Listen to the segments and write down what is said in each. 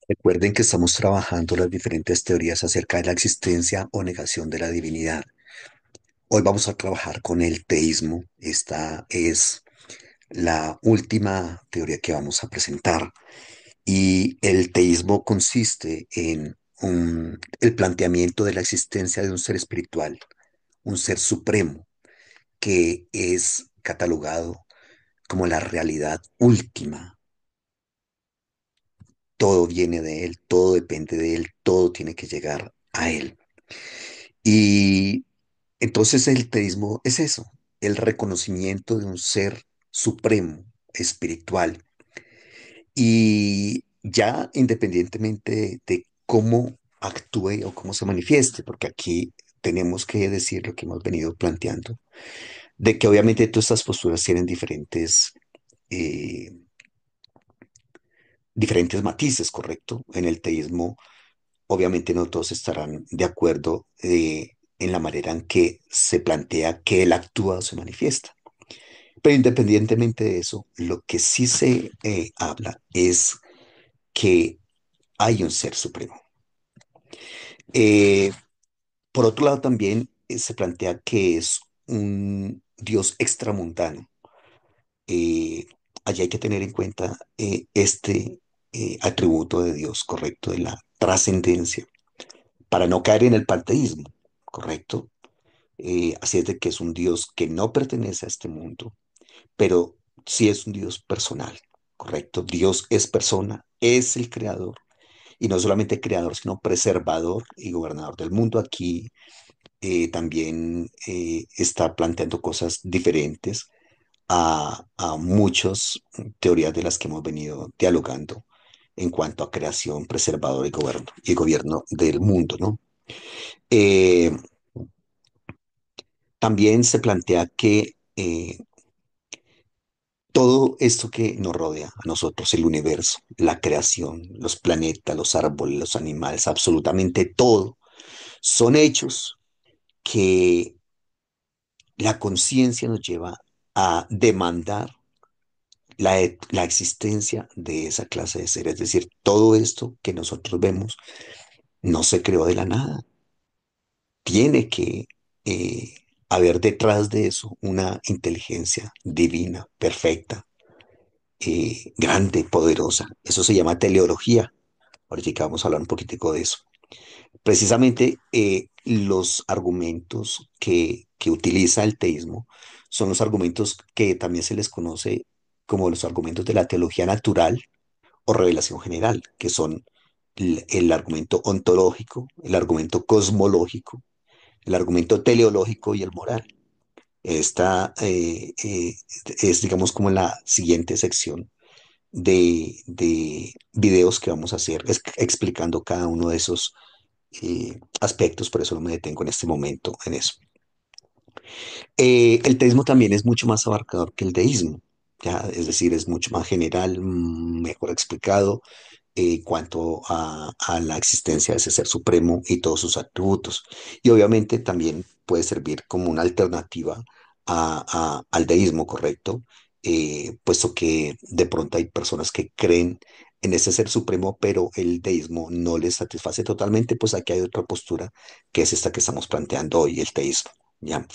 Recuerden que estamos trabajando las diferentes teorías acerca de la existencia o negación de la divinidad. Hoy vamos a trabajar con el teísmo. Esta es la última teoría que vamos a presentar. Y el teísmo consiste en el planteamiento de la existencia de un ser espiritual, un ser supremo, que es catalogado como la realidad última. Todo viene de él, todo depende de él, todo tiene que llegar a él. Y entonces el teísmo es eso, el reconocimiento de un ser supremo, espiritual, y ya independientemente de cómo actúe o cómo se manifieste, porque aquí tenemos que decir lo que hemos venido planteando, de que obviamente todas estas posturas tienen eh, diferentes matices, ¿correcto? En el teísmo, obviamente no todos estarán de acuerdo en la manera en que se plantea que él actúa o se manifiesta. Pero independientemente de eso, lo que sí se habla es que hay un ser supremo. Eh, por otro lado, también se plantea que es un Dios extramundano. Eh, Allí hay que tener en cuenta este atributo de Dios, correcto, de la trascendencia, para no caer en el panteísmo, correcto. Así es de que es un Dios que no pertenece a este mundo, pero sí es un Dios personal, ¿correcto? Dios es persona, es el creador, y no solamente creador, sino preservador y gobernador del mundo. Aquí también está planteando cosas diferentes a muchas teorías de las que hemos venido dialogando en cuanto a creación, preservador y gobierno del mundo, ¿no? Eh, También se plantea que todo esto que nos rodea a nosotros, el universo, la creación, los planetas, los árboles, los animales, absolutamente todo, son hechos que la conciencia nos lleva a demandar la existencia de esa clase de seres. Es decir, todo esto que nosotros vemos no se creó de la nada. Tiene que eh, haber detrás de eso una inteligencia divina, perfecta, grande, poderosa. Eso se llama teleología. Ahorita vamos a hablar un poquitico de eso. Precisamente los argumentos que utiliza el teísmo son los argumentos que también se les conoce como los argumentos de la teología natural o revelación general, que son el argumento ontológico, el argumento cosmológico, el argumento teleológico y el moral. Esta es, digamos, como la siguiente sección de videos que vamos a hacer explicando cada uno de esos aspectos, por eso no me detengo en este momento en eso. El teísmo también es mucho más abarcador que el deísmo, ¿ya? Es decir, es mucho más general, mejor explicado cuanto a la existencia de ese ser supremo y todos sus atributos. Y obviamente también puede servir como una alternativa al deísmo, ¿correcto? Puesto que de pronto hay personas que creen en ese ser supremo, pero el deísmo no les satisface totalmente, pues aquí hay otra postura que es esta que estamos planteando hoy, el teísmo, ¿ya?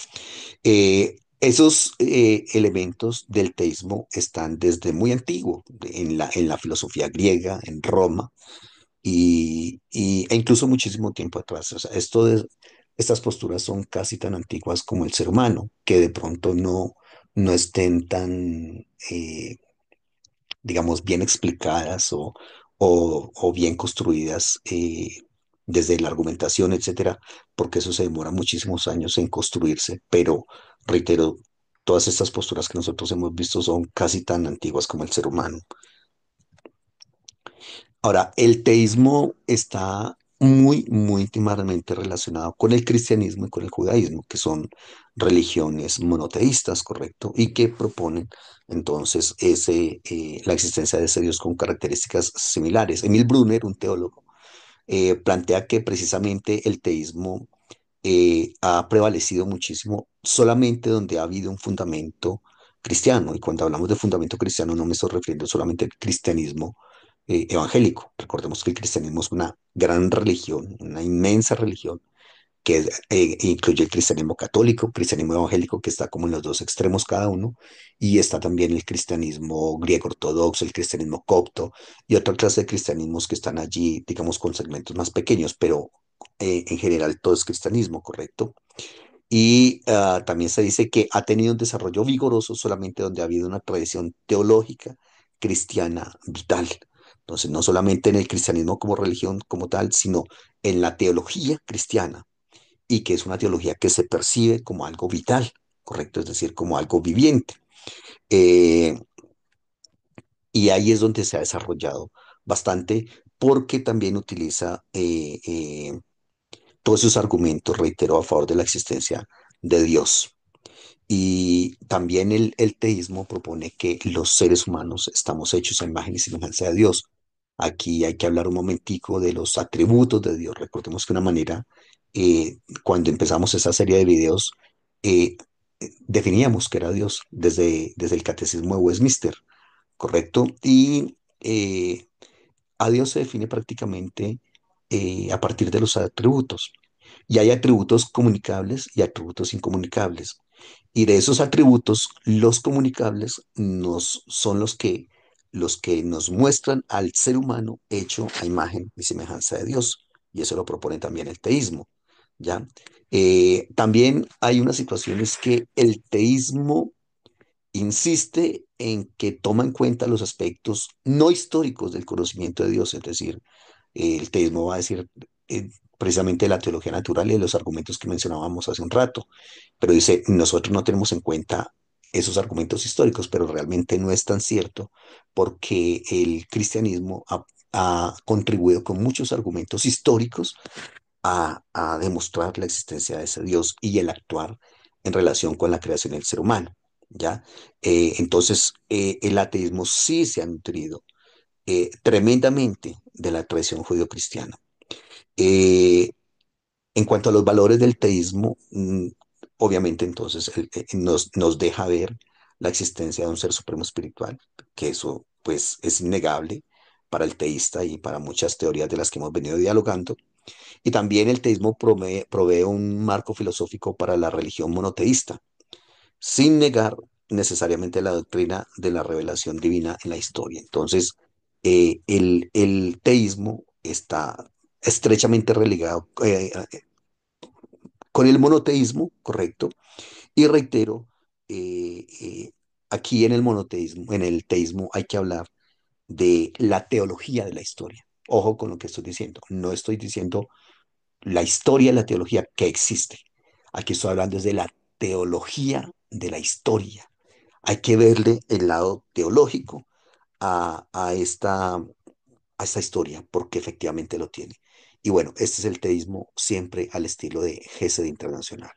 Esos elementos del teísmo están desde muy antiguo, en la filosofía griega, en Roma, e incluso muchísimo tiempo atrás. O sea, estas posturas son casi tan antiguas como el ser humano, que de pronto no estén tan, digamos, bien explicadas o bien construidas desde la argumentación, etcétera, porque eso se demora muchísimos años en construirse, pero reitero, todas estas posturas que nosotros hemos visto son casi tan antiguas como el ser humano. Ahora, el teísmo está muy íntimamente relacionado con el cristianismo y con el judaísmo, que son religiones monoteístas, ¿correcto? Y que proponen entonces la existencia de ese Dios con características similares. Emil Brunner, un teólogo, plantea que precisamente el teísmo ha prevalecido muchísimo solamente donde ha habido un fundamento cristiano. Y cuando hablamos de fundamento cristiano no me estoy refiriendo solamente al cristianismo evangélico. Recordemos que el cristianismo es una gran religión, una inmensa religión que incluye el cristianismo católico, cristianismo evangélico, que está como en los dos extremos cada uno, y está también el cristianismo griego ortodoxo, el cristianismo copto y otra clase de cristianismos que están allí, digamos, con segmentos más pequeños, pero en general todo es cristianismo, ¿correcto? Y también se dice que ha tenido un desarrollo vigoroso solamente donde ha habido una tradición teológica cristiana vital. Entonces, no solamente en el cristianismo como religión como tal, sino en la teología cristiana y que es una teología que se percibe como algo vital, ¿correcto? Es decir, como algo viviente. Eh, y ahí es donde se ha desarrollado bastante porque también utiliza todos esos argumentos, reitero, a favor de la existencia de Dios. Y también el teísmo propone que los seres humanos estamos hechos a imagen y semejanza de Dios. Aquí hay que hablar un momentico de los atributos de Dios. Recordemos que una manera, cuando empezamos esa serie de videos, eh, definíamos que era Dios desde el Catecismo de Westminster, ¿correcto? Y a Dios se define prácticamente a partir de los atributos. Y hay atributos comunicables y atributos incomunicables. Y de esos atributos, los comunicables son los que nos muestran al ser humano hecho a imagen y semejanza de Dios. Y eso lo propone también el teísmo, ¿ya? También hay una situación es que el teísmo insiste en que toma en cuenta los aspectos no históricos del conocimiento de Dios, es decir, el teísmo va a decir precisamente de la teología natural y de los argumentos que mencionábamos hace un rato, pero dice, nosotros no tenemos en cuenta esos argumentos históricos, pero realmente no es tan cierto porque el cristianismo ha contribuido con muchos argumentos históricos a demostrar la existencia de ese Dios y el actuar en relación con la creación del ser humano, ¿ya? Entonces, el ateísmo sí se ha nutrido tremendamente de la tradición judio-cristiana. Eh, en cuanto a los valores del teísmo, obviamente entonces nos deja ver la existencia de un ser supremo espiritual, que eso pues es innegable para el teísta y para muchas teorías de las que hemos venido dialogando. Y también el teísmo provee un marco filosófico para la religión monoteísta, sin negar necesariamente la doctrina de la revelación divina en la historia. Entonces, el teísmo está estrechamente relegado con el monoteísmo, correcto, y reitero, aquí en el monoteísmo, en el teísmo hay que hablar de la teología de la historia. Ojo con lo que estoy diciendo. No estoy diciendo la historia de la teología que existe. Aquí estoy hablando desde la teología de la historia. Hay que verle el lado teológico a esta historia, porque efectivamente lo tiene. Y bueno, este es el teísmo siempre al estilo de Gesed Internacional.